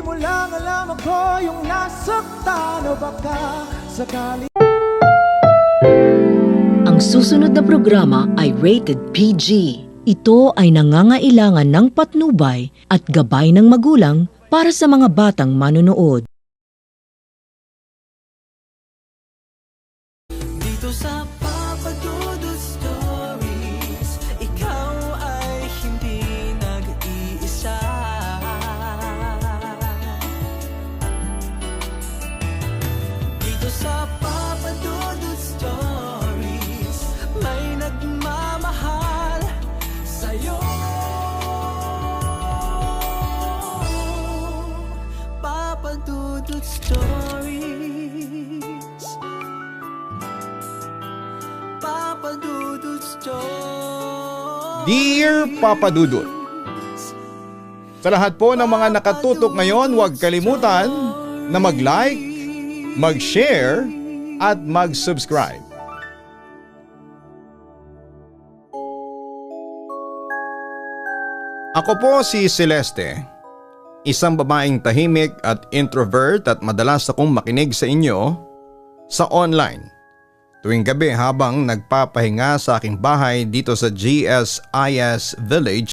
mo lang alam ako yung nasaktan o baka sakali. Ang susunod na programa ay rated PG. Ito ay nangangailangan ng patnubay at gabay ng magulang para sa mga batang manonood. Dito sa Papa Dudut Stories, ikaw ay hindi nag-iisa. Dito sa Papa Dudut Stories, may nagmamahal sa'yo. Papa Dudut Stories, Papa Dudut Stories. Dear Papa Dudut, sa lahat po ng mga nakatutok ngayon, huwag kalimutan na mag-like, mag-share at mag-subscribe. Ako po si Celeste, isang babaeng tahimik at introvert at madalas akong makinig sa inyo sa online tuwing gabi habang nagpapahinga sa aking bahay dito sa GSIS Village